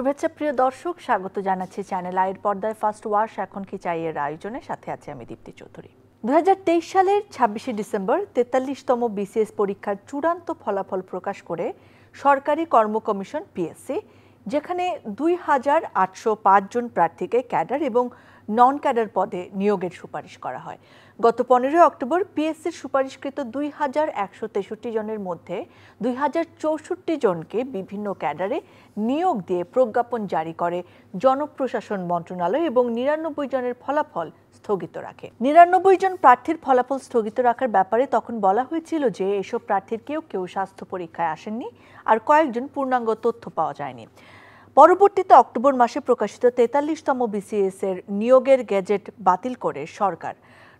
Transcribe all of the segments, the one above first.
শুভেচ্ছা প্রিয় দর্শক, স্বাগত জানাচ্ছি চ্যানেল আইয়ের পর্দায় ফার্স্ট ওয়াশ এখন কি চাই এর আয়োজনে। সাথে আছে আমি দীপ্তি চৌধুরী। 2023 সালের 26শে ডিসেম্বর 43তম বিসিএস পরীক্ষার চূড়ান্ত ফলাফল প্রকাশ করে সরকারি কর্ম কমিশন পিএসসি, যেখানে 2805 জন প্রার্থীকে ক্যাডার এবং নন ক্যাডার পদে নিয়োগের সুপারিশ করা হয়। গত 15 অক্টোবর পিএসসির সুপারিশকৃত 2163 জনের মধ্যে 2064 জনকে বিভিন্ন ক্যাডারে নিয়োগ দিয়ে প্রজ্ঞাপন জারি করে জনপ্রশাসন মন্ত্রণালয় এবং 99 জনের ফলাফল স্থগিত রাখে। 99 জন প্রার্থীর ফলাফল স্থগিত রাখার ব্যাপারে তখন বলা হয়েছিল যে এসব প্রার্থীর কেউ স্বাস্থ্য পরীক্ষায় আসেননি, আর কয়েকজন পূর্ণাঙ্গ তথ্য পাওয়া যায়নি। পরবর্তীতে অক্টোবর মাসে প্রকাশিত 43তম বিসিএস এর নিয়োগের গেজেট বাতিল করে সরকার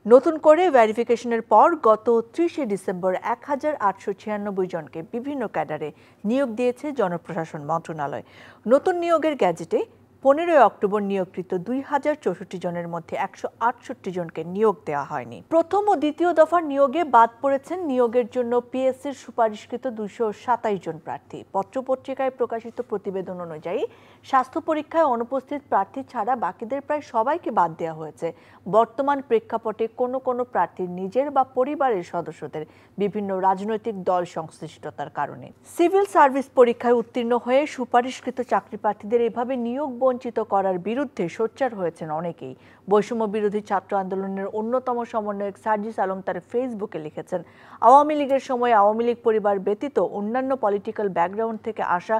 নতুন করে ভেরিফিকেশনের পর গত 30শে ডিসেম্বর 1896 জনকে বিভিন্ন ক্যাডারে নিয়োগ দিয়েছে জনপ্রশাসন মন্ত্রণালয়। নতুন নিয়োগের গেজেটে 15 অক্টোবর নিয়োগকৃত 2064 জনের মধ্যে 168 জনকে নিয়োগ দেওয়া হয়নি। প্রথম ও দ্বিতীয় দফার নিয়োগে বাদ পড়েছেন নিয়োগের জন্য পিএসসির সুপারিশকৃত 227 জন প্রার্থী। পত্রপত্রিকায় প্রকাশিত প্রতিবেদন অনুযায়ী স্বাস্থ্য পরীক্ষায় অনুপস্থিত প্রার্থী ছাড়া বাকিদের প্রায় সবাইকে বাদ দেওয়া হয়েছে বর্তমান প্রেক্ষাপটে কোনো প্রার্থীর নিজের বা পরিবারের সদস্যদের বিভিন্ন রাজনৈতিক দল সংশ্লিষ্টতার কারণে। সিভিল সার্ভিস পরীক্ষায় উত্তীর্ণ হয়ে সুপারিশকৃত চাকরি প্রার্থীদের এভাবে নিয়োগ বঞ্চিত করার বিরুদ্ধে সোচ্চার হয়েছেন অনেকেই। বৈষম্য বিরোধী ছাত্র আন্দোলনের অন্যতম সমন্বয়ক সার্জিস আলম তার ফেসবুকে লিখেছেন, আওয়ামী লীগের সময় আওয়ামী লীগ পরিবার ব্যতীত অন্যান্য পলিটিক্যাল ব্যাকগ্রাউন্ড থেকে আসা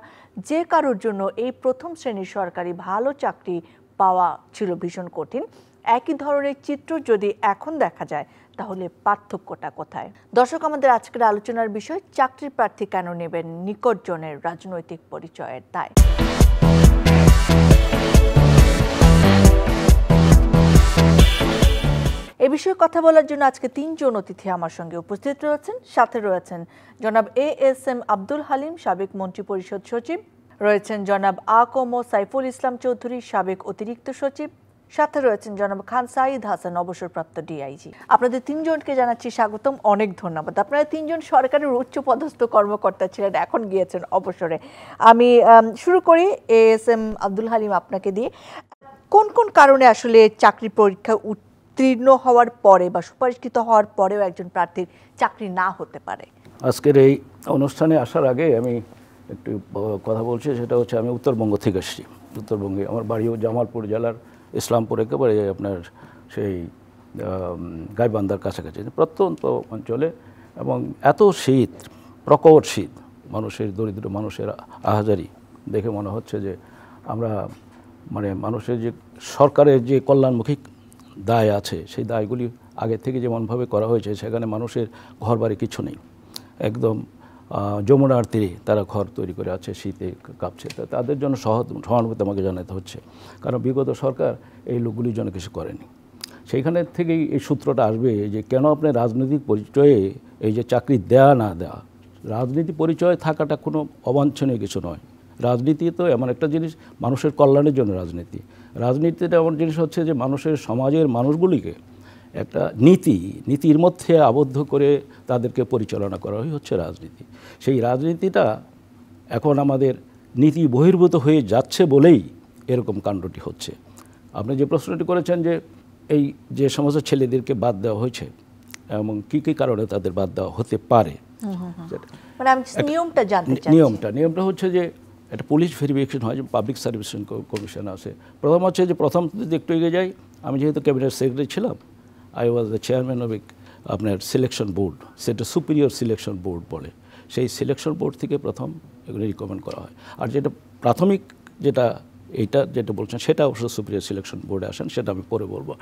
যে কারোর জন্য এই প্রথম শ্রেণীর সরকারি ভালো চাকরি পাওয়া ছিল ভীষণ কঠিন। একই ধরনের চিত্র যদি এখন দেখা যায় তাহলে পার্থক্যটা কোথায়? দর্শক, আমাদের আজকের আলোচনার বিষয় চাকরির প্রার্থী কেন নেবেন নিকটজনের রাজনৈতিক পরিচয়ের দায়। এ বিষয়ে কথা বলার জন্য আজকে 3 জন অতিথি আমার সঙ্গে উপস্থিত রয়েছেন। সাথে রয়েছেন জনাব এএসএম আব্দুল হালিম, সাবেক মন্ত্রী পরিষদ সচিব, রয়েছেন জনাব আকম সাইফুল ইসলাম চৌধুরী, সাবেক অতিরিক্ত সচিব, সাথে রয়েছেন জনাব খান সাঈদ হাসান, অবসরপ্রাপ্ত ডিআইজি। আপনাদের 3 জনকে জানাচ্ছি স্বাগতম, অনেক ধন্যবাদ। আপনারা 3 জন সরকারের উচ্চপদস্থ কর্মকর্তা ছিলেন, এখন গিয়েছেন অবসরে। আমি শুরু করি এএসএম আব্দুল হালিম আপনাকে দিয়ে। কোন কোন কারণে আসলে চাকরি পরীক্ষায় উত্তীর্ণ হওয়ার পরে বা সুপারিশকৃত হওয়ার পরেও একজন প্রার্থীর চাকরি না হতে পারে? আজকের এই অনুষ্ঠানে আসার আগে আমি একটু কথা বলছি, সেটা হচ্ছে আমি উত্তরবঙ্গ থেকে এসেছি। উত্তরবঙ্গে আমার বাড়িও জামালপুর জেলার ইসলামপুর, একেবারে আপনার সেই গাইবান্ধার কাছাকাছি প্রত্যন্ত অঞ্চলে, এবং এত শীত, প্রকট শীত, মানুষের দরিদ্র মানুষের আহাজারি দেখে মনে হচ্ছে যে আমরা মানুষের যে সরকারের যে কল্যাণমুখী দায় আছে সেই দায়গুলি আগে থেকে যেমনভাবে করা হয়েছে, সেখানে মানুষের ঘর বাড়ি কিছু নেই, একদম যমুনার তীরে তারা ঘর তৈরি করে আছে, শীতে কাঁপছে। তাদের জন্য সহানুভূতি আমাকে জানাতে হচ্ছে, কারণ বিগত সরকার এই লোকগুলির জন্য কিছু করেনি। সেইখানে থেকেই এই সূত্রটা আসবে যে কেন আপনার রাজনৈতিক পরিচয়ে এই যে চাকরি দেয়া না দেওয়া, রাজনীতি পরিচয় থাকাটা কোনো অবাঞ্ছনীয় কিছু নয়। রাজনীতি তো এমন একটা জিনিস, মানুষের কল্যাণের জন্য রাজনীতি। রাজনীতিটা এমন জিনিস হচ্ছে যে মানুষের সমাজের মানুষগুলিকে একটা নীতির মধ্যে আবদ্ধ করে তাদেরকে পরিচালনা করাই হচ্ছে রাজনীতি। সেই রাজনীতিটা এখন আমাদের নীতি বহির্ভূত হয়ে যাচ্ছে বলেই এরকম কাণ্ডটি হচ্ছে। আপনি যে প্রশ্নটি করেছেন যে এই যে সমস্ত ছেলেদেরকে বাদ দেওয়া হয়েছে এবং কী কারণে তাদের বাদ দেওয়া হতে পারে, নিয়মটা হচ্ছে যে একটা পুলিশ ভেরিফিকেশন হয়, যে পাবলিক সার্ভিস কমিশন আছে। প্রথম হচ্ছে যে প্রথম যদি একটু এগিয়ে যাই, আমি যেহেতু ক্যাবিনেট সেক্রেটারি ছিলাম, I was the chairman of আপনার সিলেকশন বোর্ড, সেটা সুপিরিয়র সিলেকশন বোর্ড বলে। সেই সিলেকশন বোর্ড থেকে প্রথম এগুলো রিকমেন্ড করা হয়। আর যেটা প্রাথমিক যেটা বলছেন সেটা অবশ্য সুপিরিয়র সিলেকশন বোর্ডে আসেন, সেটা আমি পরে বলবো।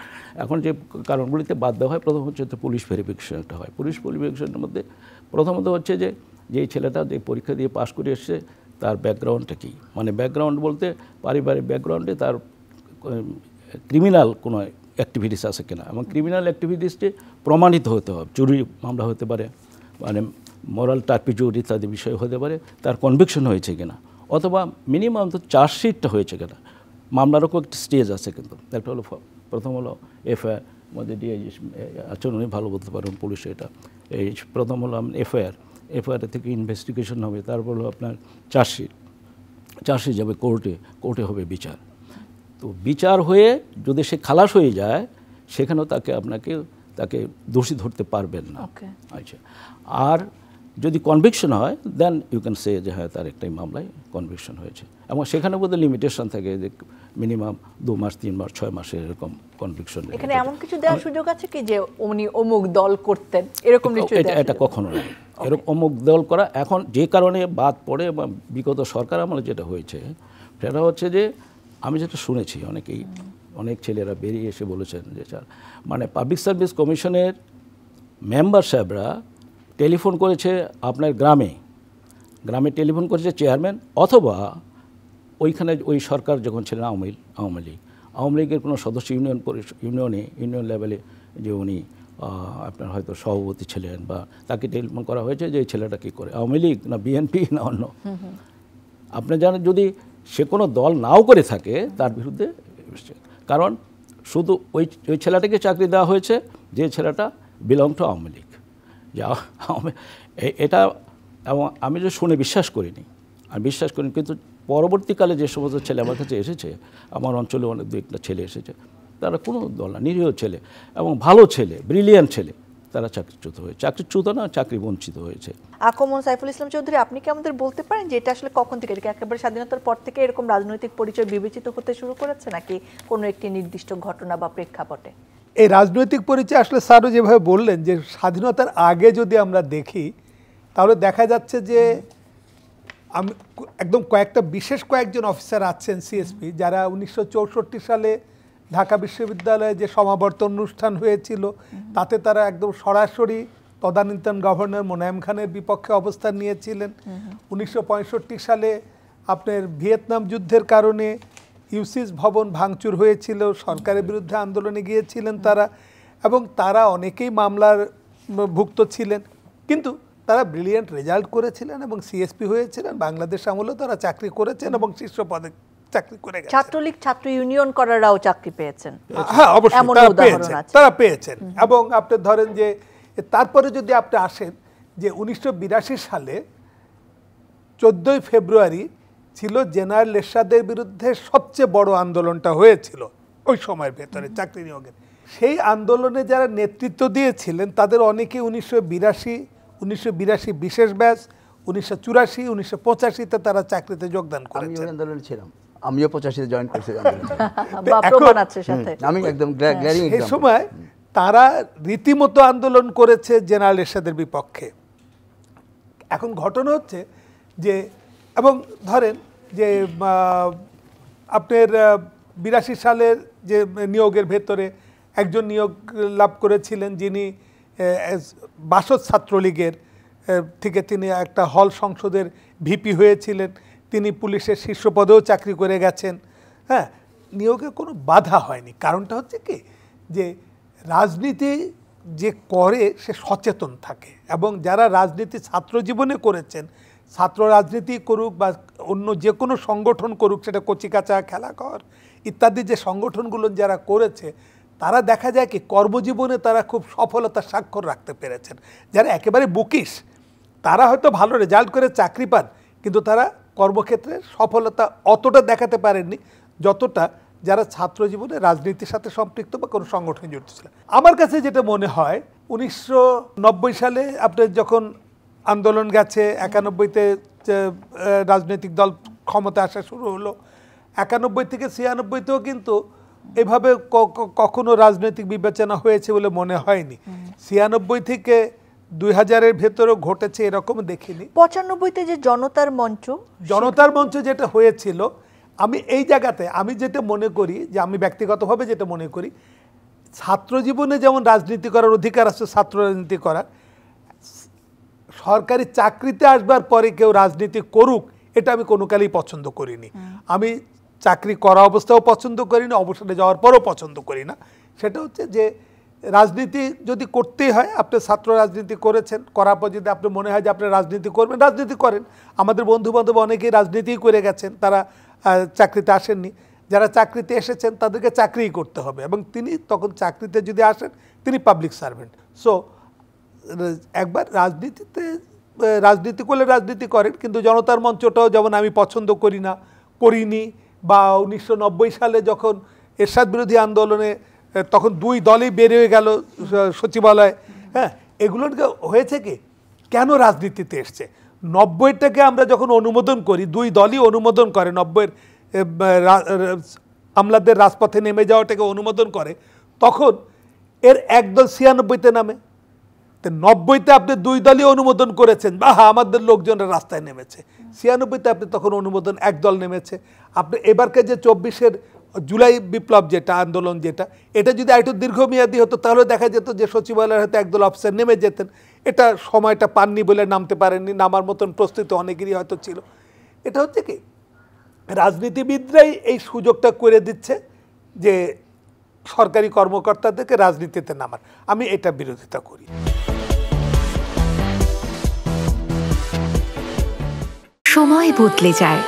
এখন যে কারণগুলিতে বাদ দেওয়া হয়, প্রথম হচ্ছে পুলিশ ভেরিফিকেশনটা হয়। পুলিশ ভেরিফিকেশনের মধ্যে প্রথমত হচ্ছে যে যেই ছেলেটা যে পরীক্ষা দিয়ে পাশ করে এসছে তার ব্যাকগ্রাউন্ডটা কী, ব্যাকগ্রাউন্ড বলতে পারিবারিক ব্যাকগ্রাউন্ডে তার ক্রিমিনাল কোনো অ্যাক্টিভিটিস আছে কিনা, এবং ক্রিমিনাল অ্যাক্টিভিটিসটি প্রমাণিত হতে হবে। চুরি মামলা হতে পারে, মোরাল টার্পিটিউড ইত্যাদি বিষয় হতে পারে, তার কনভিকশন হয়েছে কিনা, অথবা মিনিমাম তো চার্জশিটটা হয়েছে কিনা। মামলারও একটা স্টেজ আছে, কিন্তু একটা হলো প্রথম হলো এফআইআর, মধ্যে ডিআইজি আছেন, উনি ভালো বলতে পারেন পুলিশে। এটা এই প্রথম হলো এফআইআর থেকে ইনভেস্টিগেশন হবে, তারপর হলো আপনার চার্জশিট, চার্জশিট যাবে কোর্টে, কোর্টে হবে বিচার। তো বিচার হয়ে যদি সে খালাস হয়ে যায় সেখানেও তাকে দোষী ধরতে পারবেন না। আচ্ছা, আর যদি কনভিকশন হয় দেন ইউ ক্যান সে যে হ্যাঁ তার একটাই মামলায় কনভিকশন হয়েছে, এবং সেখানে বোধহয় লিমিটেশন থাকে যে মিনিমাম 2 মাস 3 মাস 6 মাসের এরকম কনভিকশন। এখানে এমন কিছু দেওয়ার সুযোগ আছে কি যে উনি অমুক দল করতেন এরকম নিশ্চয়ই এটা কখনো নয়। এরকম অমুক দল করা এখন যে কারণে বাদ পড়ে বা বিগত সরকার আমলে যেটা হয়েছে সেটা হচ্ছে যে আমি যেটা শুনেছি অনেক ছেলেরা বেরিয়ে এসে বলেছেন যে মানে পাবলিক সার্ভিস কমিশনের মেম্বার সাহেবরা টেলিফোন করেছে আপনার গ্রামে টেলিফোন করেছে চেয়ারম্যান, অথবা ওইখানে ওই সরকার যখন ছিলেন আওয়ামী লীগের কোনো সদস্য ইউনিয়ন লেভেলে যে উনি আপনার হয়তো সভাপতি ছিলেন বা তাকে টেলিফোন করা হয়েছে যে এই ছেলেটা কী করে, আওয়ামী লীগ না বিএনপি না অন্য। আপনি জানেন যদি সে কোনো দল নাও করে থাকে তার বিরুদ্ধে, কারণ শুধু ওই ছেলেটাকে চাকরি দেওয়া হয়েছে যে ছেলেটা বিলং টু আওয়ামী লীগ। এটা এবং আমি যে শুনে বিশ্বাস করিনি, কিন্তু পরবর্তীকালে যে সমস্ত ছেলে আমার কাছে এসেছে, আমার অঞ্চলে অনেক দু একটা ছেলে এসেছে, তারা কোনো দল না, নিরীহ ছেলে এবং ভালো ছেলে, ব্রিলিয়ান্ট ছেলে, তারা চাকরিচ্যুত না, চাকরি বঞ্চিত হয়েছে। আকমল সাইফুল ইসলাম চৌধুরী, আপনি কি আমাদের বলতে পারেন যে এটা আসলে কখন থেকে, একেবারে স্বাধীনতার পর থেকে এরকম রাজনৈতিক পরিচয় বিবেচিত হতে শুরু করেছে নাকি কোনো একটি নির্দিষ্ট ঘটনা বা প্রেক্ষাপটে? এই রাজনৈতিক পরিচয় আসলে স্যারও যেভাবে বললেন যে স্বাধীনতার আগে যদি আমরা দেখি তাহলে দেখা যাচ্ছে যে একদম কয়েকজন অফিসার আছেন সিএসপি যারা 1964 সালে ঢাকা বিশ্ববিদ্যালয়ে যে সমাবর্তন অনুষ্ঠান হয়েছিল তাতে তারা একদম সরাসরি তদানীন্তন গভর্নর মোনায়েম খানের বিপক্ষে অবস্থান নিয়েছিলেন। 1965 সালে আপনার ভিয়েতনাম যুদ্ধের কারণে ইউসিস ভবন ভাঙচুর হয়েছিল, সরকারের বিরুদ্ধে আন্দোলনে গিয়েছিলেন তারা, এবং তারা অনেকেই মামলার ভুক্ত ছিলেন, কিন্তু তারা ব্রিলিয়ান্ট রেজাল্ট করেছিলেন এবং সিএসপি হয়েছিলেন। বাংলাদেশ আমলেও তারা চাকরি করেছেন এবং শীর্ষ পদে চাকরি করে গেছেন। ছাত্রলীগ ছাত্র ইউনিয়ন করারাও চাকরি পেয়েছেন। হ্যাঁ, অবশ্যই তারা পেয়েছেন। এবং আপনি ধরেন যে তারপরে যদি আপনি আসেন যে 1982 সালে 14ই ফেব্রুয়ারি ছিল জেনারেল এরশাদের বিরুদ্ধে সবচেয়ে বড় আন্দোলনটা হয়েছিল ওই সময়ের ভেতরে চাকরি নিয়োগের। সেই আন্দোলনে যারা নেতৃত্ব দিয়েছিলেন তাদের অনেকেই 1982 বিশেষ ব্যাচ, 1984, 1985-তে তারা চাকরিতে যোগদান করেছেন। আমি আন্দোলনে ছিলাম, আমিও 85-তে জয়েন করেছি। আমি একদম গ্ল্যারিং এই সময় তারা রীতিমতো আন্দোলন করেছে জেনারেল এরশাদের বিপক্ষে। এখন ঘটনা হচ্ছে যে, এবং ধরেন যে আপনার 82 সালের যে নিয়োগের ভেতরে একজন নিয়োগ লাভ করেছিলেন যিনি বাসদ ছাত্রলীগের থেকে তিনি একটা হল সংসদের ভিপি হয়েছিলেন, তিনি পুলিশের শীর্ষ পদেও চাকরি করে গেছেন। হ্যাঁ, নিয়োগে কোনো বাধা হয়নি। কারণটা হচ্ছে কি যে রাজনীতি যে করে সে সচেতন থাকে, এবং যারা রাজনীতি ছাত্র জীবনে করেছেন, ছাত্র রাজনীতি করুক বা অন্য যে কোনো সংগঠন করুক, সেটা কচিকাঁচা, খেলাঘর ইত্যাদি যে সংগঠনগুলো যারা করেছে, তারা দেখা যায় কি কর্মজীবনে তারা খুব সফলতার স্বাক্ষর রাখতে পেরেছেন। যারা একেবারে বুকিশ তারা হয়তো ভালো রেজাল্ট করে চাকরি পান, কিন্তু তারা কর্মক্ষেত্রে সফলতা অতটা দেখাতে পারেননি যতটা যারা ছাত্র জীবনে রাজনীতির সাথে সম্পৃক্ত বা কোনো সংগঠনে যুক্ত ছিল। আমার কাছে যেটা মনে হয় 1990 সালে আপনার যখন আন্দোলন গেছে, 91-তে রাজনৈতিক দল ক্ষমতা আসা শুরু হলো, 91 থেকে 96-তেও কিন্তু এভাবে কখনো রাজনৈতিক বিবেচনা হয়েছে বলে মনে হয়নি। 96 থেকে 2000-এর ভেতরেও ঘটেছে এরকম দেখিনি। 95-তে যে জনতার মঞ্চ যেটা হয়েছিল, আমি এই জায়গাতে আমি যেটা মনে করি যে আমি ব্যক্তিগতভাবে যেটা মনে করি, ছাত্র জীবনে যেমন রাজনীতি করার অধিকার আছে, ছাত্র রাজনীতি করার, সরকারি চাকরিতে আসবার পরে কেউ রাজনীতি করুক এটা আমি কোনো কালেই পছন্দ করিনি। আমি চাকরি করা অবস্থাও পছন্দ করি না, অবসরে যাওয়ার পরও পছন্দ করি না। সেটা হচ্ছে যে রাজনীতি যদি করতেই হয়, আপনি ছাত্র রাজনীতি করেছেন, করার পর যদি আপনার মনে হয় যে আপনি রাজনীতি করবেন, রাজনীতি করেন। আমাদের বন্ধুবান্ধব অনেকেই রাজনীতিই করে গেছেন, তারা চাকরিতে আসেননি। যারা চাকরিতে এসেছেন তাদেরকে চাকরিই করতে হবে, এবং তিনি তখন চাকরিতে যদি আসেন তিনি পাবলিক সার্ভেন্ট। সো একবার রাজনীতিতে রাজনীতি করলে রাজনীতি করেন, কিন্তু জনতার মঞ্চটাও যেমন আমি পছন্দ করি না, করিনি, বা 1990 সালে যখন এরশাদ বিরোধী আন্দোলনে তখন দুই দলই বেরিয়ে গেল সচিবালয়, হ্যাঁ, এগুলো হয়েছে কি কেন রাজনীতিতে এসছে? 90টাকে আমরা যখন অনুমোদন করি, দুই দলই অনুমোদন করে, 90-এর আমলাদের রাজপথে নেমে যাওয়াটাকে অনুমোদন করে, তখন এর একদল 96-তে নামে। তো 90-তে আপনি দুই দলই অনুমোদন করেছেন, বা আমাদের লোকজনরা রাস্তায় নেমেছে। 96-তে আপনি তখন অনুমোদন একদল নেমেছে। আপনি এবারকার যে 24-এর জুলাই বিপ্লব যেটা আন্দোলন, যেটা এটা যদি একটু দীর্ঘমেয়াদী হতো তাহলে দেখা যেত যে সচিবালয়ের হয়তো একদল অফিসার নেমে যেতেন। এটা সময়টা পাননি বলে নামতে পারেননি, নামার মতন প্রস্তুতি অনেকেরই হয়তো ছিল। এটা হচ্ছে কি রাজনীতিবিদরাই এই সুযোগটা করে দিচ্ছে যে সরকারি কর্মকর্তাদেরকে রাজনীতিতে নামার। আমি এটা বিরোধিতা করি। সময় বদলে যায়,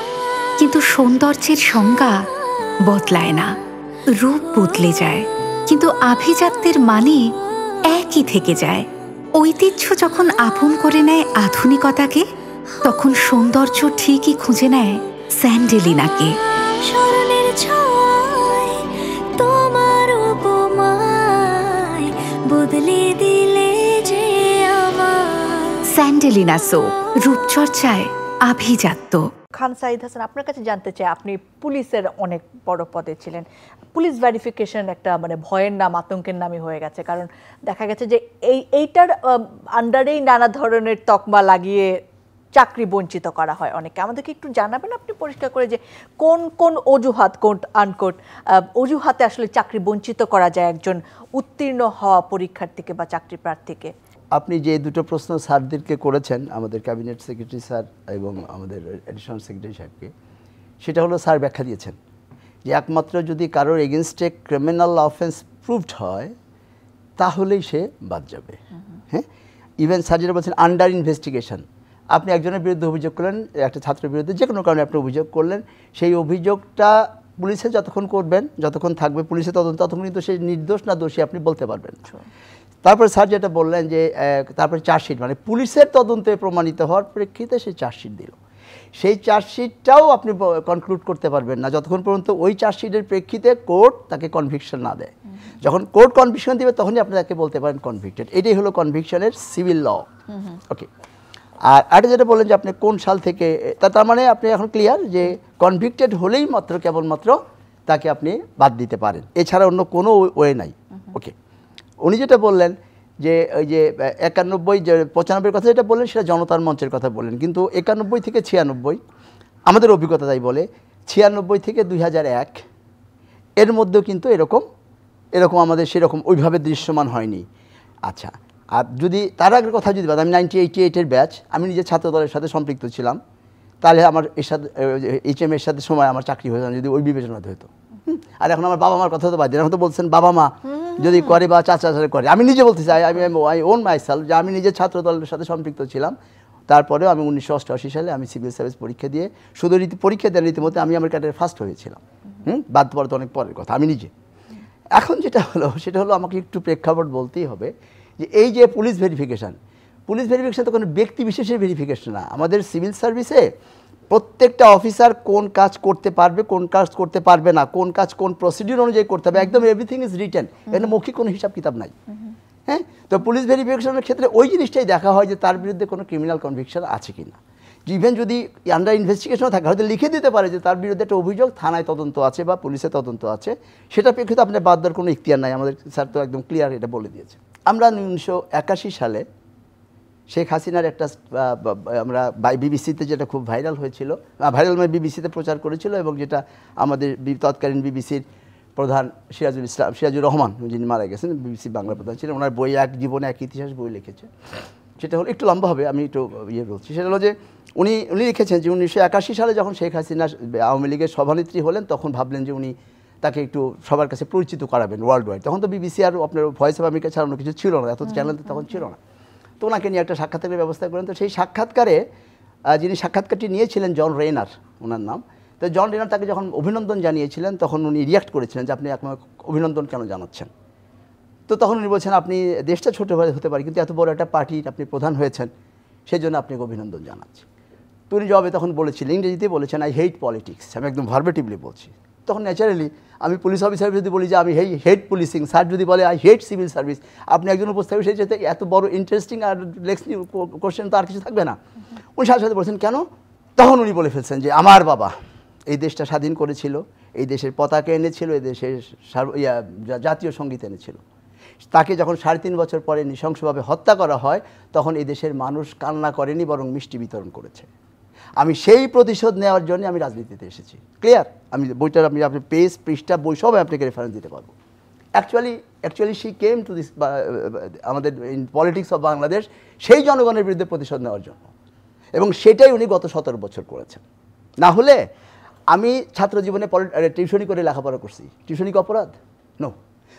কিন্তু সৌন্দর্যের সংজ্ঞা বদলায় না। রূপ বদলে যায়, কিন্তু আভিজাত্যের মানে একই থেকে যায়। ঐতিহ্য যখন আপন করে নেয় আধুনিকতাকে, তখন সৌন্দর্য ঠিকই খুঁজে নেয় স্যান্ডেলিনাকে। স্মরণের ছোঁয়ায় তোমার উপমায় বদলে দিলে যে আমার। স্যান্ডেলিনা সো, রূপচর্চায় আভিজাত্য। খান সাঈদ হাসান, আপনার কাছে জানতে চাই, আপনি পুলিশের অনেক বড় পদে ছিলেন। পুলিশ ভেরিফিকেশন একটা মানে ভয়ের নাম, আতঙ্কের নামই হয়ে গেছে, কারণ দেখা গেছে যে এইটার আন্ডারেই নানা ধরনের তকমা লাগিয়ে চাকরি বঞ্চিত করা হয় অনেকে। আমাদেরকে একটু জানাবেন আপনি পরিষ্কার করে যে কোন কোন অজুহাত, কোট আনকোট অজুহাতে আসলে চাকরি বঞ্চিত করা যায় একজন উত্তীর্ণ হওয়া পরীক্ষার্থীকে বা চাকরি প্রার্থীকে? আপনি যে দুটো প্রশ্ন স্যারদেরকে করেছেন, আমাদের ক্যাবিনেট সেক্রেটারি স্যার এবং আমাদের অ্যাডিশনাল সেক্রেটারি সাহেবকে, সেটা হলো স্যার ব্যাখ্যা দিয়েছেন যে একমাত্র যদি কারোর এগেনস্টে ক্রিমিনাল অফেন্স প্রুভড হয় তাহলেই সে বাদ যাবে। হ্যাঁ, ইভেন স্যার যেটা বলছেন আন্ডার ইনভেস্টিগেশন, আপনি একজনের বিরুদ্ধে অভিযোগ করলেন, একটা ছাত্রের বিরুদ্ধে যে কোনো কারণে আপনি অভিযোগ করলেন, সেই অভিযোগটা পুলিশে যতক্ষণ করবেন, যতক্ষণ থাকবে পুলিশের তদন্ত, ততক্ষণ কিন্তু সে নির্দোষ না দোষী আপনি বলতে পারবেন। তারপরে স্যার যেটা বললেন যে তারপরে চার্জশিট, মানে পুলিশের তদন্তে প্রমাণিত হওয়ার প্রেক্ষিতে সে চার্জশিট দিল, সেই চার্জশিটটাও আপনি কনক্লুড করতে পারবেন না যতক্ষণ পর্যন্ত ওই চার্জশিটের প্রেক্ষিতে কোর্ট তাকে কনভিকশন না দেয়। যখন কোর্ট কনভিকশন দেবে তখনই আপনি তাকে বলতে পারেন কনভিক্টেড। এটাই হলো কনভিকশনের সিভিল ল। ওকে, আর এটা যেটা বললেন যে আপনি কোন সাল থেকে, তার মানে আপনি এখন ক্লিয়ার যে কনভিক্টেড হলেই মাত্র কেবলমাত্র তাকে আপনি বাদ দিতে পারেন, এছাড়া অন্য কোনো ওয়ে নাই। ওকে, উনি যেটা বললেন যে ওই যে 91 যে 95-এর কথা যেটা বললেন সেটা জনতার মঞ্চের কথা বললেন, কিন্তু 91 থেকে 96 আমাদের অভিজ্ঞতা তাই বলে, 96 থেকে 2001 এর মধ্যেও কিন্তু এরকম আমাদের সেরকম ওইভাবে দৃশ্যমান হয়নি। আচ্ছা, আর যদি তার আগের কথা যদি বলেন, আমি 1988-এর ব্যাচ, আমি নিজে ছাত্র দলের সাথে সম্পৃক্ত ছিলাম, তাহলে আমার HM এর সাথে সময় আমার চাকরি হয়ে যদি ওই বিবেচনাতে হতো। আর এখন আমার বাবা মার কথা তো বাদ দিন, এখন তো বলছেন বাবা মা যদি করে বা চাচা করে। আমি নিজে বলতে চাই, আই ওন মাইসেলফ, যে আমি নিজে ছাত্র দলের সাথে সম্পৃক্ত ছিলাম। তারপরেও আমি 1988 সালে আমি সিভিল সার্ভিস পরীক্ষা দিয়ে, শুধু পরীক্ষা দেওয়ার রীতিমধ্যে আমি আমার ক্যাডারে ফার্স্ট হয়েছিলাম। বাদ পড়া তো অনেক পরের কথা, আমি নিজে। এখন যেটা হলো সেটা হলো আমাকে একটু প্রেক্ষাপট বলতেই হবে যে এই যে পুলিশ ভেরিফিকেশান তো কোনো ব্যক্তি বিশেষের ভেরিফিকেশন না। আমাদের সিভিল সার্ভিসে প্রত্যেকটা অফিসার কোন কাজ করতে পারবে, কোন কাজ করতে পারবে না, কোন কাজ কোন প্রসিডিউর অনুযায়ী করতে হবে, একদম এভরিথিং ইজ রিটেন, এখানে মৌখিক কোনো হিসাব কিতাব নাই। হ্যাঁ, তো পুলিশ ভেরিফিকেশনের ক্ষেত্রে ওই জিনিসটাই দেখা হয় যে তার বিরুদ্ধে কোনো ক্রিমিনাল কনভিকশন আছে কি না। ইভেন যদি আন্ডার ইনভেস্টিগেশনও থাকে, হয়তো লিখে দিতে পারে যে তার বিরুদ্ধে একটা অভিযোগ থানায় তদন্ত আছে বা পুলিশের তদন্ত আছে, সেটা প্রেক্ষিতে আপনার বাদ দেওয়ার কোনো ইখতিয়ার নাই। আমাদের স্যার তো একদম ক্লিয়ার এটা বলে দিয়েছে। আমরা 1981 সালে শেখ হাসিনার একটা আমরা বিবিসিতে যেটা খুব ভাইরাল হয়েছিল, ভাইরাল মানে বিবিসিতে প্রচার করেছিল, এবং যেটা আমাদের তৎকালীন বিবিসির প্রধান সিরাজুর রহমান, যিনি মারা গেছেন, বিবিসি বাংলা প্রধান ছিলেন, ওনার বই এক জীবনে এক ইতিহাস বই লিখেছে। সেটা হলো একটু লম্বা হবে, আমি একটু বলছি। সেটা হলো যে উনি লিখেছেন যে 1981 সালে যখন শেখ হাসিনা আওয়ামী লীগের সভানেত্রী হলেন, তখন ভাবলেন যে উনি তাকে একটু সবার কাছে পরিচিত করাবেন ওয়ার্ল্ড ওয়াইড। তখন তো বিবিসি আর আপনার ভয়েস অফ আমেরিকা ছাড়ানো কিছু ছিল না, এত চ্যানেল তো তখন ছিল না। তো ওনাকে নিয়ে একটা সাক্ষাৎকারের ব্যবস্থা করেন। তো সেই সাক্ষাৎকারে যিনি সাক্ষাৎকারটি নিয়েছিলেন জন রেনার, ওনার নাম। তো জন রেনার তাকে যখন অভিনন্দন জানিয়েছিলেন, তখন উনি রিয়াক্ট করেছিলেন যে আপনি আপনার অভিনন্দন কেন জানাচ্ছেন। তো তখন উনি বলছেন, আপনি দেশটা ছোটো হতে পারে, কিন্তু এত বড় একটা পার্টির আপনি প্রধান হয়েছেন, সেজন্য আপনাকে অভিনন্দন জানাচ্ছি। তো উনি জবাবে তখন বলেছিলেন, ইংরেজিতে বলেছেন, আই হেট পলিটিক্স, আমি একদম ভার্বেটিভলি বলছি। তখন ন্যাচারালি আমি পুলিশ অফিসার যদি বলি যে আমি হেট পুলিশিং, স্যার যদি বলে আই হেট সিভিল সার্ভিস, আপনি একজন উপস্থাপক সেই যেতে এত বড় ইন্টারেস্টিং আর কোশ্চেন তো আর কিছু থাকবে না। উনি সাথে সাথে বলছেন কেন? তখন উনি বলে ফেলছেন যে আমার বাবা এই দেশটা স্বাধীন করেছিল, এই দেশের পতাকা এনেছিল, এই দেশের জাতীয় সঙ্গীত এনেছিল। তাকে যখন 3.5 বছর পরে নৃশংসভাবে হত্যা করা হয় তখন এই দেশের মানুষ কান্না করেনি, বরং মিষ্টি বিতরণ করেছে। আমি সেই প্রতিশোধ নেওয়ার জন্য আমি রাজনীতিতে এসেছি। ক্লিয়ার? আমি বইটার আপনি পেজ পৃষ্ঠা বই সব আপনাকে রেফারেন্স দিতে পারবো। Actually she came to this আমাদের ইন পলিটিক্স অফ বাংলাদেশ সেই জনগণের বিরুদ্ধে প্রতিশোধ নেওয়ার জন্য, এবং সেটাই উনি গত 17 বছর করেছেন। না হলে আমি ছাত্র জীবনে টিউশনি করে লেখাপড়া করছি, টিউশনি কি অপরাধ? নো।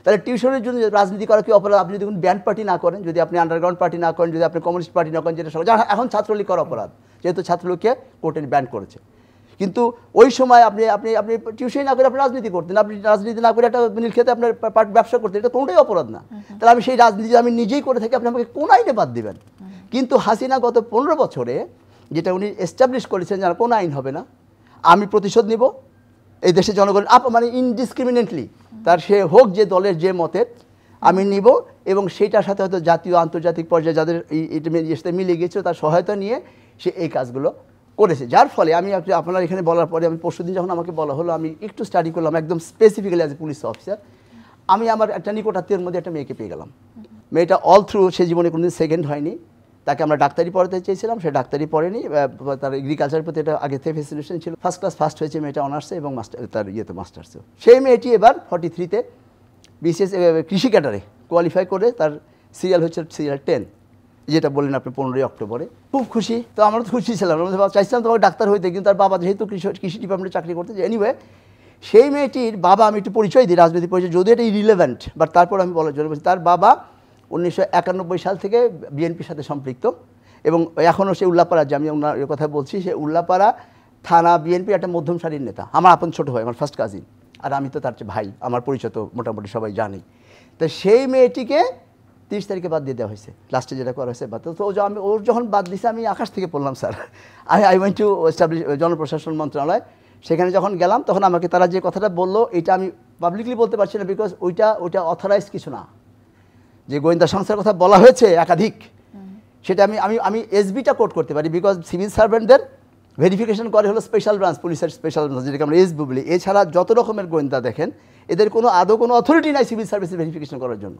তাহলে টিউশনের জন্য রাজনীতি করা কি অপরাধ? আপনি যদি কোনো ব্যান্ড পার্টি না করেন, যদি আপনি আন্ডারগ্রাউন্ড পার্টি না করেন, যদি আপনি কমিউনিস্ট পার্টি না করেন, যেটা এখন ছাত্রলীগ করা অপরাধ, যেহেতু ছাত্রলীগকে কোর্টে ব্যান করেছে। কিন্তু ওই সময় আপনি আপনি আপনি টিউশন না করে আপনি রাজনীতি করতেন, আপনি রাজনীতি না করে একটা নীল খেতে আপনার ব্যবসা করতেন, এটা কোনোটাই অপরাধ না। তাহলে আমি সেই রাজনীতি আমি নিজেই করে থাকি, আপনি আমাকে কোন আইনে বাদ দিবেন? কিন্তু হাসিনা গত 15 বছরে যেটা উনি এস্টাবলিশ করেছেন যে কোনো আইন হবে না, আমি প্রতিশোধ নিব এই দেশের জনগণ মানে ইনডিসক্রিমিনেটলি, তার সে হোক যে দলের যে মতের, আমি নিব, এবং সেইটার সাথে হয়তো জাতীয় আন্তর্জাতিক পর্যায়ে যাদের এর সাথে মিলে গিয়েছিল তার সহায়তা নিয়ে সে এই কাজগুলো করেছে। যার ফলে আমি আপনার এখানে বলার পরে আমি পরশুদিন যখন আমাকে বলা হলো, আমি একটু স্টাডি করলাম একদম specifically as a police officer. আমি আমার একটা নিকটাত্মীয়ের মধ্যে একটা মেয়েকে পেয়ে গেলাম। মেয়েটা অল থ্রু সে জীবনে কোনোদিন সেকেন্ড হয়নি, তাকে আমরা ডাক্তারি পড়াতে চেয়েছিলাম, সে ডাক্তারি পড়েনি, তার এগ্রিকালচারের প্রতি এটা আগে থেকে ফ্যাসিনেশন ছিল। ফার্স্ট ক্লাস ফার্স্ট হয়েছে মেয়েটা অনার্সে, এবং তার মাস্টার্সেও। সেই মেয়েটি এবার 43-তে বিসিএস কৃষি ক্যাডারে কোয়ালিফাই করে তার সিরিয়াল হচ্ছে সিরিয়াল 10, যেটা বললেন আপনি 15 অক্টোবরে। খুব খুশি, তো আমরা তো খুশি ছিলাম, চাইছিলাম তোমাকে ডাক্তার হইতে, কিন্তু তার বাবা যেহেতু কৃষি ডিপার্টমেন্টে চাকরি করতে। এনিওয়ে সেই মেয়েটির বাবা, আমি একটু পরিচয় দিই, রাজনৈতিক পরিচয়, যদিও এটা ইরিলেভেন্ট, বাট তারপর আমি বলার জন্য বলছি, তার বাবা 1991 সাল থেকে বিএনপির সাথে সম্পৃক্ত, এবং এখনও সে উল্লাপাড়া, যে আমি ওনার কথা বলছি, সে উল্লাপাড়া থানা বিএনপির একটা মধ্যম সারির নেতা, আমার আপন ছোটো ভাই, আমার ফার্স্ট কাজিন, আর আমি তো তার চেয়ে ভাই, আমার পরিচয় তো মোটামুটি সবাই জানি। তো সেই মেয়েটিকে 30 তারিখে বাদ দিয়ে দেওয়া হয়েছে, লাস্টে যেটা করা হয়েছে বাদ। তো আমি ওর যখন বাদ দিয়েছে আমি আকাশ থেকে পড়লাম sir, I went to establish জনপ্রশাসন মন্ত্রণালয়। সেখানে যখন গেলাম তখন আমাকে তারা যে কথাটা বললো, এটা আমি পাবলিকলি বলতে পারছি না, বিকজ ওইটা অথরাইজ কিছু না। যে গোয়েন্দা সংস্থার কথা বলা হয়েছে একাধিক, সেটা আমি এসবিটা কোট করতে পারি, বিকজ সিভিল সার্ভেন্টদের ভেরিফিকেশন করে হলো স্পেশাল ব্রাঞ্চ, পুলিশের স্পেশাল ব্রাঞ্চ, যেটাকে আমরা এসবি বলি। এছাড়া যত রকমের গোয়েন্দা দেখেন, এদের আদৌ কোনো অথরিটি নাই সিভিল সার্ভিসের ভেরিফিকেশন করার জন্য।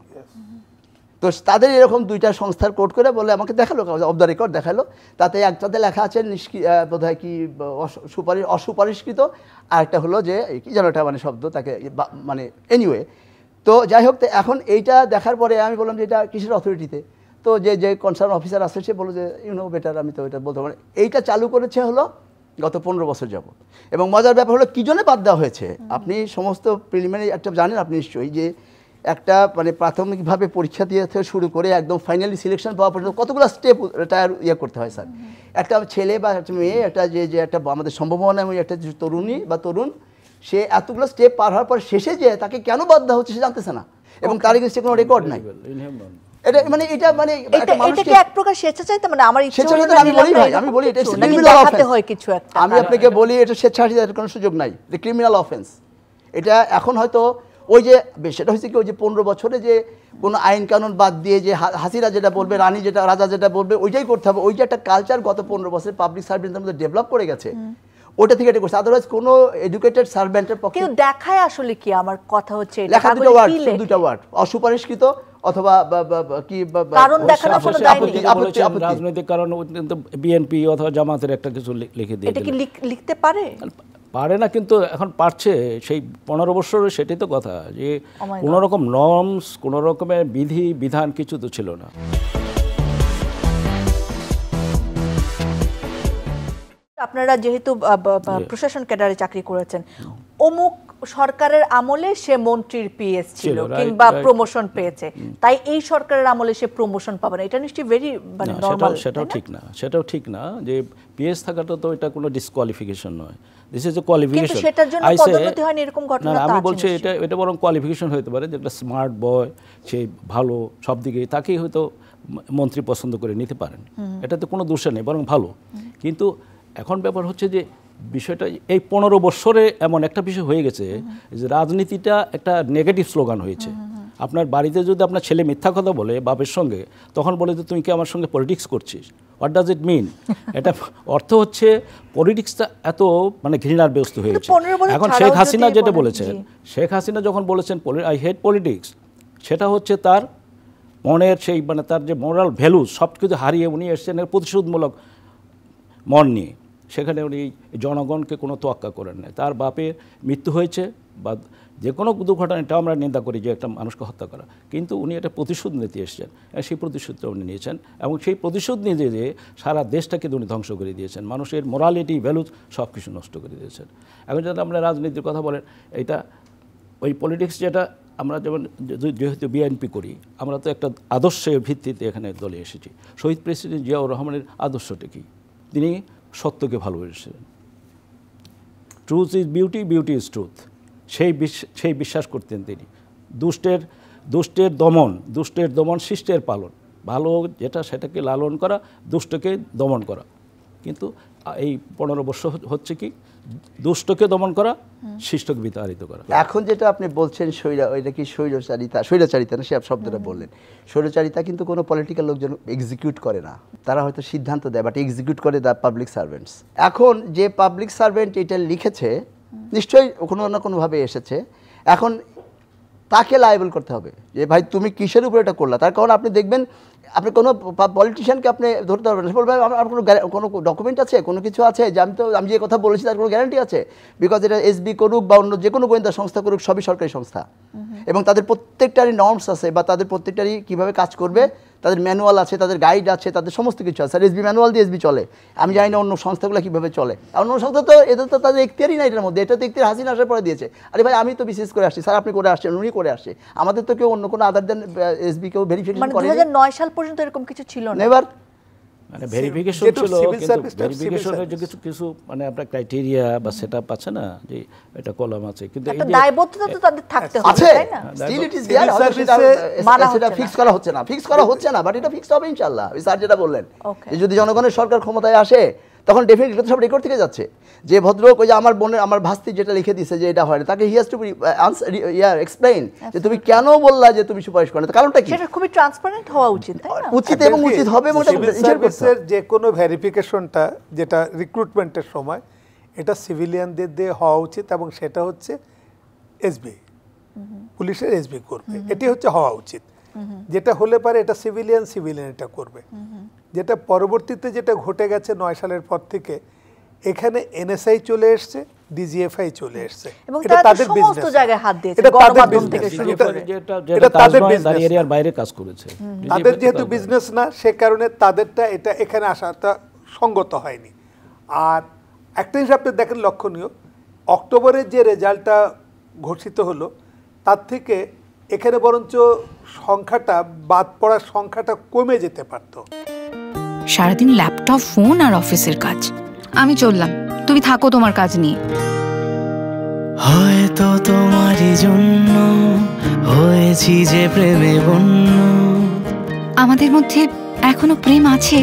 তো তাদের এরকম 2টা সংস্থার কোড করে বলে আমাকে দেখালো, অফ দ্য রেকর্ড দেখালো, তাতে একটাতে লেখা আছে বোধ হয় কি অসুপারিশকৃত, আর একটা হলো যে কি যেন একটা মানে শব্দ তাকে মানে এনিওয়ে। তো যাই হোক, এখন এইটা দেখার পরে আমি বললাম যে এটা কিসের অথরিটিতে? তো যে কনসার্ন অফিসার আসে সে বললো যে বেটার, আমি তো এটা বলতে পারি। এইটা চালু করেছে হলো গত 15 বছর যাবত। এবং মজার ব্যাপার হলো কি জন্য বাদ দেওয়া হয়েছে, আপনি সমস্ত প্রিলিমিনারি একটা জানেন আপনি নিশ্চয়ই, যে একটা মানে প্রাথমিকভাবে পরীক্ষা দিয়ে থেকে শুরু করে একদম ফাইনালি সিলেকশন পাওয়া পর্যন্ত কতগুলো স্টেপ করতে হয় স্যার। একটা ছেলে বা একটা মেয়ে, একটা যে একটা আমাদের সম্ভাবনা, এবং একটা তরুণী বা তরুণ, সে এতগুলো স্টেপ পার হওয়ার পর শেষে যে তাকে কেন বাদ দেওয়া হচ্ছে সে জানতেছে না, এবং তার এগেইনস্টে কোনো রেকর্ড নাই। এটা এক প্রকার স্বেচ্ছাচারিতা, মানে আমার আমি বলি এটা ক্রিমিনাল অফেন্স হয় কিছু একটা, আমি আপনাকে বলি এটা স্বেচ্ছাচারিতার কোনো সুযোগ নাই, এটা ক্রিমিনাল অফেন্স। এটা এখন হয়তো ওই যে সেটা হচ্ছে কি, ওই যে 15 বছরে যে কোনো আইন কানুন বাদ দিয়ে যে হাসিনা যেটা বলবে, রানী যেটা, রাজা যেটা বলবে ওইটাই করতে হবে, ওইটা একটা কালচার গত 15 বছরে পাবলিক সার্ভেন্টের মধ্যে ডেভেলপ করে গেছে, ওটা থেকে এটা করছে। আদারওয়াইজ কোনো এডুকেটেড সার্ভেন্টের পক্ষে কিন্তু দেখায় আসলে কি, আমার কথা হচ্ছে লেখা দুটো ওয়ার্ড অসুপারিশকৃত অথবা কি কারণ দেখানো কোনো দায়ী নেই, রাজনৈতিক কারণ বিএনপি অথবা জামাতের একটা কিছু লিখে দিয়ে, এটা কি লিখতে পারে না, কিন্তু এখন পারছে। সেই 15 বছরে সেটাই তো কথা, যে কোনো রকম নর্মস, কোনো রকমের বিধি বিধান কিছু তো ছিল না। আপনারা যেহেতু প্রশাসন ক্যাডারে চাকরি করেছেন, অমুক সরকারের আমলে সে মন্ত্রীর পিএস ছিল ছিল, right, কিংবা right. প্রমোশন পেয়েছে, তাই এই সরকারের আমলে সে প্রমোশন পাবে না, এটা নিশ্চয়ই ভেরি মানে না, নরমাল। সেটাও ঠিক না, সেটাও ঠিক না যে পিএস থাকাটা তো এটা কোনো ডিসকোয়ালিফিকেশন নয়, দিস ইজ এ কোয়ালিফিকেশন। কিন্তু সেটার জন্য পদোন্নতি হয়নি এরকম ঘটনা তো আমি আছে বলছি নিশ্চয়ই। এটা বরং কোয়ালিফিকেশন হতে পারে যে একটা স্মার্ট বয়, সে ভালো সব দিকে, তাকেই হয়তো মন্ত্রী পছন্দ করে নিতে পারেন, এটাতে কোনো দোষ নেই, বরং ভালো। কিন্তু এখন ব্যাপার হচ্ছে যে বিষয়টা এই 15 বছরে এমন একটা বিষয় হয়ে গেছে যে রাজনীতিটা একটা নেগেটিভ স্লোগান হয়েছে। আপনার বাড়িতে যদি আপনার ছেলে মিথ্যা কথা বলে বাপের সঙ্গে, তখন বলে যে তুই কি আমার সঙ্গে পলিটিক্স করছিস, হোয়াট ডাজ ইট মিন? এটা অর্থ হচ্ছে পলিটিক্সটা এত মানে ঘৃণার ব্যস্ত হয়েছে। 15 বছর এখন ছাড়াও শেখ হাসিনা যদি যেটা বলেন, বলেছেন, জি। শেখ হাসিনা যখন বলেছেন আই হেট পলিটিক্স, সেটা হচ্ছে তার মনের সেই মানে তার যে মোরাল ভ্যালুজ সব কিছু হারিয়ে উনি এসছেন এর প্রতিশোধমূলক মন নিয়ে। সেখানে উনি জনগণকে কোনো তোয়াক্কা করেন না। তার বাপের মৃত্যু হয়েছে বা যে কোনো দুর্ঘটনা, এটাও আমরা নিন্দা করি যে একটা মানুষকে হত্যা করা, কিন্তু উনি এটা প্রতিশোধ নিতে এসেছেন, সেই প্রতিশোধটা উনি নিয়েছেন এবং সেই প্রতিশোধ নিয়ে যে সারা দেশটাকে উনি ধ্বংস করে দিয়েছেন, মানুষের মোরালিটি ভ্যালুজ সব কিছু নষ্ট করে দিয়েছেন। এখন যদি আমরা রাজনীতির কথা বলেন, এটা ওই পলিটিক্স যেটা আমরা যেমন যেহেতু বিএনপি করি, আমরা তো একটা আদর্শের ভিত্তিতে এখানে দলে এসেছি। শহীদ প্রেসিডেন্ট জিয়াউর রহমানের আদর্শটা কি? তিনি সত্যকে ভালোবেসেছিলেন, truth is beauty, beauty is truth, সেই বিশ্বাস করতেন তিনি। দুষ্টের দমন, শিষ্টের পালন, ভালো যেটা সেটাকে লালন করা, দুষ্টকে দমন করা। কিন্তু এই 15 বছর হচ্ছে কি, দুষ্টকে দমন করা, শিষ্টকে বিতাড়িত করা। এখন যেটা আপনি বলছেন ওইটা কি স্বৈরাচারিতা না, সে শব্দটা বললেন। স্বৈরাচারিতা কিন্তু কোনো পলিটিক্যাল লোকজন এক্সিকিউট করে না, তারা হয়তো সিদ্ধান্ত দেয়, বাট এক্সিকিউট করে দ্য পাবলিক সার্ভেন্টস। এখন যে পাবলিক সার্ভেন্ট এটা লিখেছে, নিশ্চয়ই কোনো না কোনোভাবে এসেছে, এখন তাকে লায়াবল করতে হবে যে ভাই তুমি কিসের উপর এটা করলা। তার কারণ আপনি দেখবেন, আপনি কোনো পলিটিশিয়ানকে আপনি ধরতে পারবেন না, বলবেন আমার কোনো ডকুমেন্ট আছে, কোনো কিছু আছে যে আমি যে কথা বলেছি তার কোনো গ্যারান্টি আছে? বিকজ এটা এসবি করুক বা অন্য যে কোনো গোয়েন্দা সংস্থা করুক, সবই সরকারি সংস্থা এবং তাদের প্রত্যেকটারই নর্মস আছে বা তাদের প্রত্যেকটারই কীভাবে কাজ করবে, তাদের ম্যানুয়াল আছে, তাদের গাইড আছে, তাদের সমস্ত কিছু আছে। আর এসবি ম্যানুয়াল দিয়ে এসবি চলে, আমি জানি না অন্য সংস্থাগুলো কীভাবে চলে। আর অন্য সংস্থা তো এদের তো তাদের এখতিয়ারই না এটার মধ্যে, এটা তো এখতিয়ার হাসিনা আসার পরে দিয়েছে। আরে ভাই আমি তো বিশেষ করে আসছি, স্যার আপনি করে আসছেন, উনি করে আসছে, আমাদের তো কেউ অন্য কোনো আদার দেন এসবি কেউ ভেরিফিকেশন মানে করে 2009 সাল পর্যন্ত এরকম কিছু ছিল না। নেভার। মানে ভেরিফিকেশন যেহেতু ছিল, civil কিন্তু service টা ভেরিফিকেশনের civil যে কিছু মানে আপনার ক্রাইটেরিয়া বা সেটআপ আছে না, যে এটা কলম আছে, কিন্তু এই একটা যে দায়বদ্ধতা তো তাদের থাকতে হবে, আছে, তাই না? স্টিল ইট ইজ Civil দেয়ার, service-এ সেটা ফিক্স করা হচ্ছে না, বাট এটা ফিক্স হবে ইনশাআল্লাহ। স্যার যেটা বললেন Okay. যে যদি জনগণের সরকার ক্ষমতায় আসে, তখন ডেফিনেটলি সব রেকর্ড থেকে যাচ্ছে যে ভদ্রলোক ওই যে আমার ভাস্তি যেটা লিখে দিয়েছে যে এটা হয় না, তাকে হি হ্যাজ টু এক্সপ্লেইন যে তুমি কেন বললা যে তুমি সুপারিশ করো না, কারণটা কি? সেটা খুবই ট্রান্সপারেন্ট হওয়া উচিত, তাই না? উচিত এবং উচিত হবে এবং এটা সিভিল ইনশার করতে সার্ভিসের হবে। যে কোনো ভেরিফিকেশনটা যেটা রিক্রুটমেন্টের সময়, এটা সিভিলিয়ানদের দিয়ে হওয়া উচিত এবং সেটা হচ্ছে এসবি, পুলিশের এসবি করবে, এটি হচ্ছে হওয়া উচিত। যেটা হলে পারে এটা সিভিলিয়ান এটা করবে। যেটা পরবর্তীতে যেটা ঘটে গেছে 9 সালের পর থেকে, এখানে এনএসআই চলে এসছে, ডিজিএফআই চলে এসছে, এবং এটা তারা তো তাদের সমস্ত বিজনেস, জায়গায় হাত দিয়েছে, এটা তাদের গণমাধ্যম থেকে business, শুরু এটা- করে। যেটা এটা কাজ তাদের নয়, তার business এরিয়ার না। বাইরে কাজ করেছে। তাদের যেহেতু বিজনেস না, সে কারণে তাদেরটা এটা এখানে আসাটা সঙ্গত হয়নি। আর একটা জিনিস আপনি দেখেন লক্ষণীয়, অক্টোবরের যে রেজাল্টটা ঘোষিত হলো, তার থেকে এখানে বরঞ্চ সংখ্যাটা, বাদ পড়ার সংখ্যাটা কমে যেতে পারতো। সারাদিন ল্যাপটপ, ফোন আর অফিসের কাজ। আমি চললাম, তুমি থাকো তোমার কাজ নিয়ে। হয়তো তোমারই জন্য হয়েছি যে প্রেমে বন্য, আমাদের মধ্যে এখনো প্রেম আছে।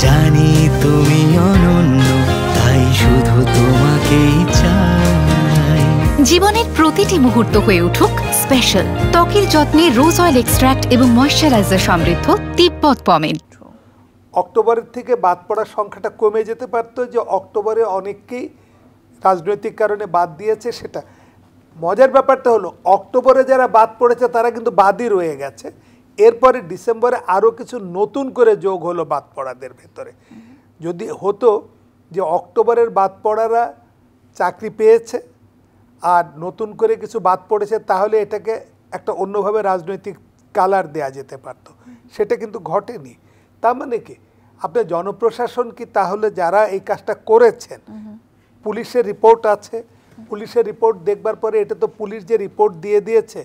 জানি তুমি অনন্য, তাই শুধু তোমাকেই চাই। জীবনের প্রতিটি মুহূর্ত হয়ে উঠুক স্পেশাল। ত্বকের যত্নে রোজ অয়েল এক্সট্রাক্ট এবং ময়শ্চারাইজার সমৃদ্ধ তিব্বত পমেড। অক্টোবরের থেকে বাদ পড়ার সংখ্যাটা কমে যেতে পারতো, যে অক্টোবরে অনেককেই রাজনৈতিক কারণে বাদ দিয়েছে। সেটা মজার ব্যাপারটা হলো, অক্টোবরে যারা বাদ পড়েছে তারা কিন্তু বাদই রয়ে গেছে। এরপরে ডিসেম্বরে আরও কিছু নতুন করে যোগ হলো বাদ পড়াদের ভেতরে। যদি হতো যে অক্টোবরের বাদ পড়ারা চাকরি পেয়েছে আর নতুন করে কিছু বাদ পড়েছে, তাহলে এটাকে একটা অন্যভাবে রাজনৈতিক কালার দেয়া যেতে পারতো। সেটা কিন্তু ঘটেনি। তার মানে কি, আপনার জনপ্রশাসন কি তাহলে যারা এই কাজটা করেছেন, পুলিশের রিপোর্ট আছে, পুলিশের রিপোর্ট দেখবার পরে এটা তো পুলিশ যে রিপোর্ট দিয়ে দিয়েছে,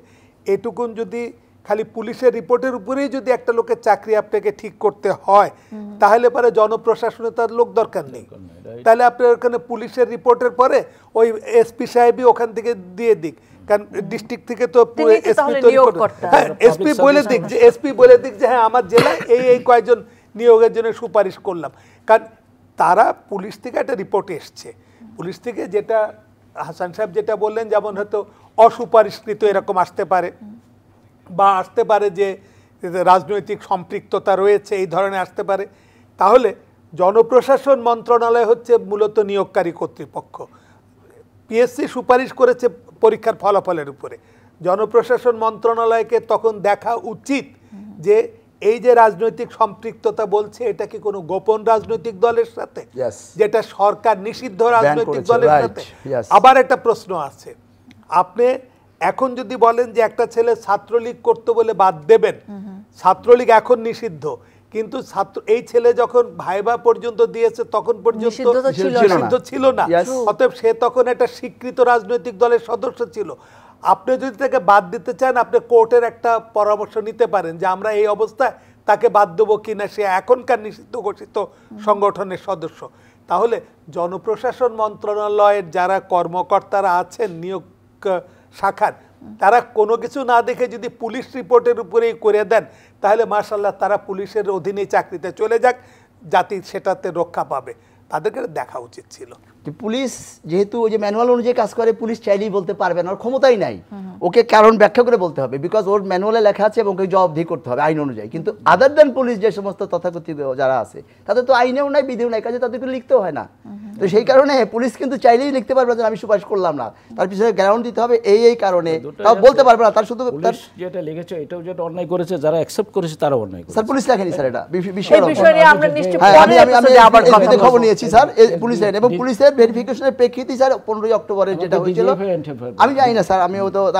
এটুকুন যদি খালি পুলিশের রিপোর্টের উপরেই যদি একটা লোকের চাকরি আপনাকে ঠিক করতে হয়, তাহলে পরে জনপ্রশাসনে তার লোক দরকার নেই। তাহলে আপনার ওখানে পুলিশের রিপোর্টের পরে ওই এসপি সাহেবই ওখান থেকে দিয়ে দিক, কারণ ডিস্ট্রিক্ট থেকে তো এসপি বলে দিক যে হ্যাঁ আমার জেলায় এই কয়েকজন নিয়োগের জন্য সুপারিশ করলাম। কারণ তারা পুলিশ থেকে একটা রিপোর্ট এসছে, পুলিশ থেকে যেটা হাসান সাহেব যেটা বললেন, যেমন হয়তো অসুপারিশকৃত এরকম আসতে পারে, বা আসতে পারে যে রাজনৈতিক সম্পৃক্ততা রয়েছে এই ধরনের আসতে পারে। তাহলে জনপ্রশাসন মন্ত্রণালয় হচ্ছে মূলত নিয়োগকারী কর্তৃপক্ষ। পিএসসি সুপারিশ করেছে পরীক্ষার ফলাফলের উপরে, জনপ্রশাসন মন্ত্রণালয়কে তখন দেখা উচিত যে এই যে রাজনৈতিক সম্পৃক্ততা বলছে এটা কি কোনো গোপন রাজনৈতিক দলের সাথে, যেটা সরকার নিষিদ্ধ রাজনৈতিক দলের সাথে। আবার একটা প্রশ্ন আছে, আপনি এখন যদি বলেন যে একটা ছেলে ছাত্রলীগ করতে বলে বাদ দেবেন, ছাত্রলীগ এখন নিষিদ্ধ, কিন্তু এই ছেলে যখন ভাইবা পর্যন্ত দিয়েছে তখন পর্যন্ত নিষিদ্ধ ছিল না, অতএব সে তখন একটা স্বীকৃত রাজনৈতিক দলের সদস্য ছিল। আপনি যদি তাকে বাদ দিতে চান, আপনি কোর্টের একটা পরামর্শ নিতে পারেন যে আমরা এই অবস্থায় তাকে বাদ দেবো কিনা, সে এখনকার নিষিদ্ধ ঘোষিত সংগঠনের সদস্য। তাহলে জনপ্রশাসন মন্ত্রণালয়ের যারা কর্মকর্তারা আছেন নিয়োগ শাখার, তারা কোনো কিছু না দেখে যদি পুলিশ রিপোর্টের উপরেই করে দেন, তাহলে মাশাআল্লাহ তারা পুলিশের অধীনে চাকরিতে চলে যাক, জাতি সেটাতে রক্ষা পাবে। তাদেরকে দেখা উচিত ছিল। পুলিশ যেহেতু ওই যে ম্যানুয়াল অনুযায়ী কাজ করে, পুলিশ চাইলেই বলতে পারবে না, ওর ক্ষমতাই নাই, ওকে কারণ ব্যাখ্যা করে বলতে হবে, বিকজ ওর ম্যানুয়ালে লেখা আছে এবং ওকে জবাবদিহি করতে হবে আইন অনুযায়ী। কিন্তু আদার দেন পুলিশ যে সমস্ত তথাকথিত যারা আছে, তাদের তো আইনেও নাই, বিধিও নাই, কাজে তাদেরকে লিখতেও হয় না। তো সেই কারণে পুলিশ কিন্তু চাইলেই লিখতে পারবে যে আমি সুপারিশ করলাম না, তার পিছনে গ্রাউন্ড দিতে হবে এই কারণে, তাও বলতে পারবে না। তার শুধু যেটা লিখেছে এটাও যেটা অন্যায় করেছে, যারা অ্যাকসেপ্ট করেছে তারা অন্যায় করেছে। স্যার পুলিশ লেখেনি স্যার, এটা আমি খবর নিয়েছি স্যার পুলিশ লাইন, এবং পুলিশের ভেরিফিকেশনের প্রেক্ষিতে স্যার 15 অক্টোবরের যেটা হয়েছিল আমি জানি না স্যার,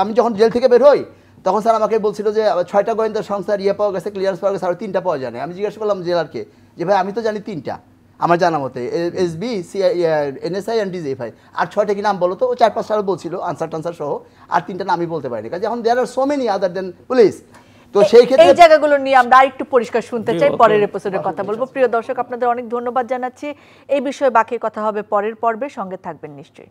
আমি যখন জেল থেকে বের হই তখন স্যার আমাকে বলছিল যে 6টা গোয়েন্দা সংস্থার পাওয়া গেছে, ক্লিয়ারেন্স পাওয়া গেছে, আর 3টা পাওয়া যায় না। আমি জিজ্ঞাসা করলাম জেলারকে যে ভাই আমি তো জানি 3টা, আমার জানা মতে এসবি, এনএসআই অ্যান্ড ডিজিএফআই, আর 6টা কি নাম বলো তো? ও 4-5টা বলছিল আনসার টানসার সহ, আর 3টা নাম আমি বলতে পারিনি, কাজে এখন দেয়ার আর সো মেনি আদার দেন পুলিশ। তো সেই ক্ষেত্রে এই জায়গাগুলো নিয়ে আমরা আরেকটু পরিষ্কার শুনতে চাই, পরের এপিসোডে কথা বলবো। প্রিয় দর্শক, আপনাদের অনেক ধন্যবাদ জানাচ্ছি। এই বিষয়ে বাকি কথা হবে পরের পর্বে, সঙ্গে থাকবেন নিশ্চয়ই।